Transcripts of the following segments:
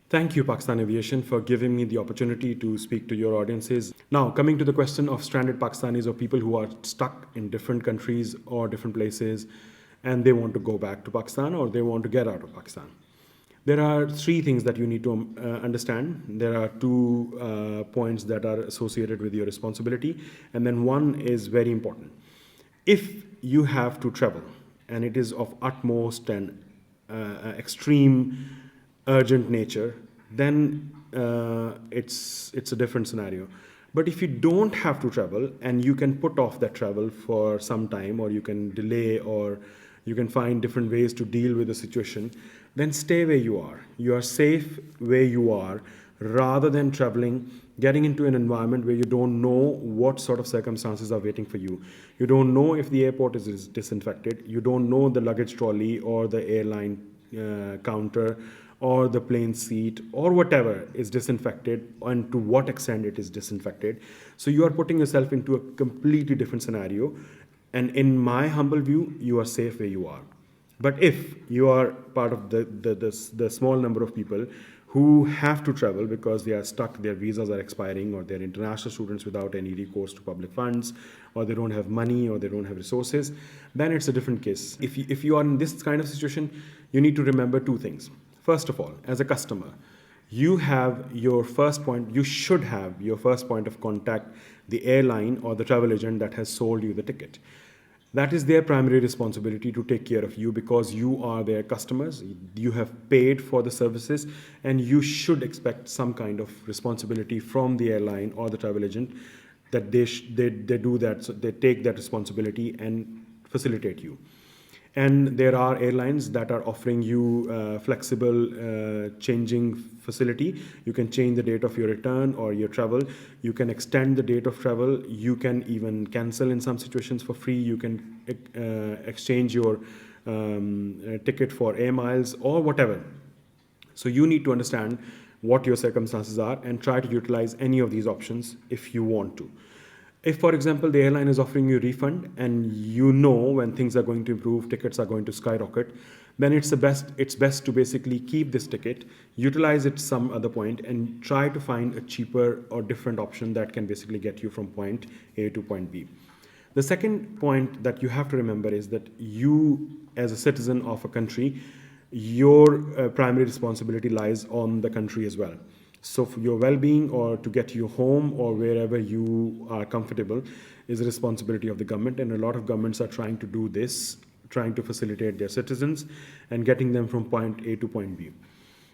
Thank you, Pakistan Aviation, for giving me the opportunity to speak to your audiences. Now, coming to the question of stranded Pakistanis or people who are stuck in different countries or different places and they want to go back to Pakistan or they want to get out of Pakistan. There are three things that you need to understand. There are two points that are associated with your responsibility, and then one is very important. If you have to travel and it is of utmost and extreme urgent nature, then it's a different scenario. But if you don't have to travel and you can put off that travel for some time, or you can delay, or you can find different ways to deal with the situation, then stay where you are. You are safe where you are, rather than traveling, getting into an environment where you don't know what sort of circumstances are waiting for you. You don't know if the airport is disinfected. You don't know the luggage trolley or the airline counter or the plane seat or whatever is disinfected, and to what extent it is disinfected. So you are putting yourself into a completely different scenario. And in my humble view, you are safe where you are. But if you are part of the small number of people who have to travel because they are stuck, their visas are expiring, or they're international students without any recourse to public funds, or they don't have money, or they don't have resources, then it's a different case. If you are in this kind of situation, you need to remember two things. First of all, as a customer, you should have your first point of contact, the airline or the travel agent that has sold you the ticket. That is their primary responsibility, to take care of you, because you are their customers. You have paid for the services, and you should expect some kind of responsibility from the airline or the travel agent, that they do that. So they take that responsibility and facilitate you. And there are airlines that are offering you flexible changing facility. You can change the date of your return or your travel. You can extend the date of travel. You can even cancel in some situations for free. You can exchange your ticket for air miles or whatever. So you need to understand what your circumstances are and try to utilize any of these options if you want to. If, for example, the airline is offering you a refund and you know when things are going to improve, tickets are going to skyrocket, then it's best to basically keep this ticket, utilize it some other point, and try to find a cheaper or different option that can basically get you from point A to point B. The second point that you have to remember is that you, as a citizen of a country, your primary responsibility lies on the country as well. So for your well-being, or to get you home or wherever you are comfortable, is a responsibility of the government. And a lot of governments are trying to do this, trying to facilitate their citizens and getting them from point A to point B.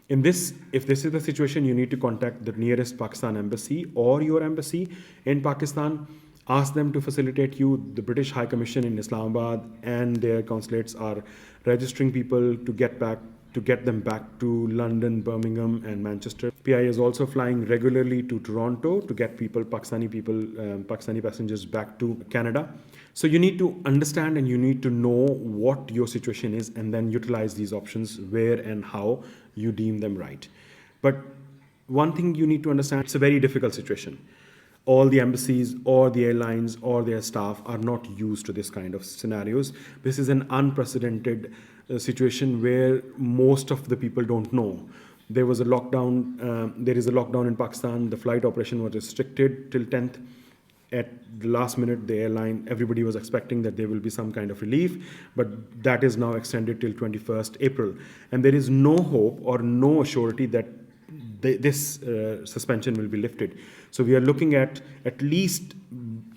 If this is the situation, you need to contact the nearest Pakistan embassy or your embassy in Pakistan. Ask them to facilitate you. The British High Commission in Islamabad and their consulates are registering people to get them back to London, Birmingham, and Manchester. PI is also flying regularly to Toronto to get Pakistani passengers back to Canada. So you need to understand and you need to know what your situation is, and then utilize these options where and how you deem them right. But one thing you need to understand, it's a very difficult situation. All the embassies or the airlines or their staff are not used to this kind of scenarios. This is an unprecedented situation where most of the people don't know. There is a lockdown in Pakistan. The flight operation was restricted till 10th. At the last minute, the airline, everybody was expecting that there will be some kind of relief, but that is now extended till 21st April. And there is no hope or no surety that this suspension will be lifted. So we are looking at least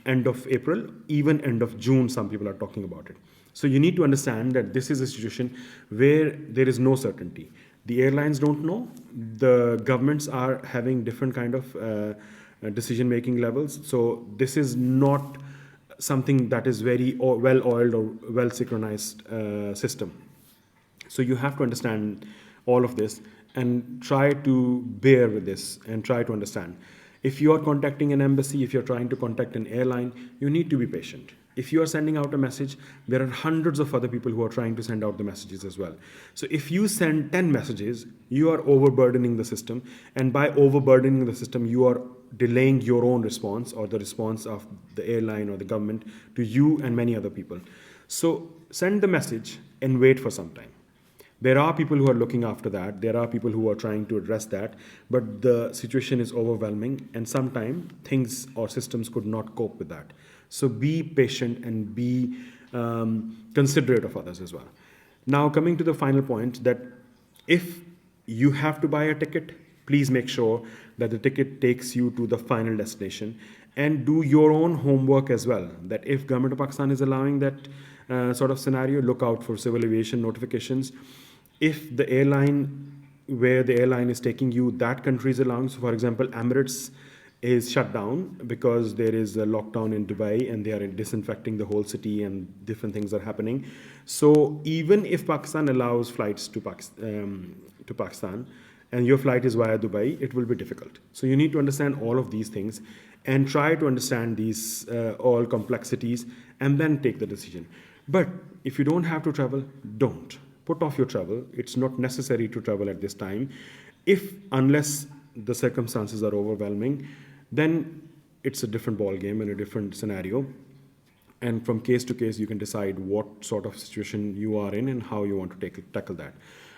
end of April, even end of June, some people are talking about it. So you need to understand that this is a situation where there is no certainty. The airlines don't know. The governments are having different kind of decision-making levels. So this is not something that is very well-oiled or well-synchronized system. So you have to understand all of this and try to bear with this and try to understand. If you are contacting an embassy, if you're trying to contact an airline, you need to be patient. If you are sending out a message, there are hundreds of other people who are trying to send out the messages as well. So if you send 10 messages, you are overburdening the system. And by overburdening the system, you are delaying your own response or the response of the airline or the government to you and many other people. So send the message and wait for some time. There are people who are looking after that. There are people who are trying to address that, but the situation is overwhelming, and sometimes things or systems could not cope with that. So be patient and be considerate of others as well. Now, coming to the final point, that if you have to buy a ticket, please make sure that the ticket takes you to the final destination, and do your own homework as well. That if Government of Pakistan is allowing that sort of scenario, look out for civil aviation notifications. If the airline where the airline is taking you, that country is allowing, so for example, Emirates is shut down because there is a lockdown in Dubai and they are disinfecting the whole city and different things are happening. So even if Pakistan allows flights to Pakistan and your flight is via Dubai, it will be difficult. So you need to understand all of these things and try to understand these all complexities and then take the decision. But if you don't have to travel, don't. Put off your travel. It's not necessary to travel at this time. Unless the circumstances are overwhelming, then it's a different ball game and a different scenario. And from case to case, you can decide what sort of situation you are in and how you want to tackle that.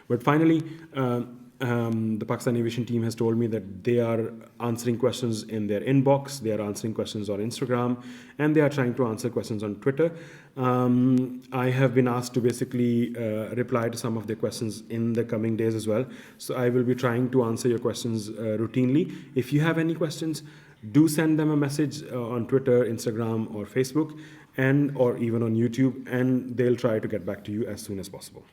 But finally, the Pakistan Aviation team has told me that they are answering questions in their inbox, they are answering questions on Instagram, and they are trying to answer questions on Twitter. I have been asked to basically reply to some of their questions in the coming days as well. So I will be trying to answer your questions routinely. If you have any questions, do send them a message on Twitter, Instagram, or Facebook, or even on YouTube, and they'll try to get back to you as soon as possible.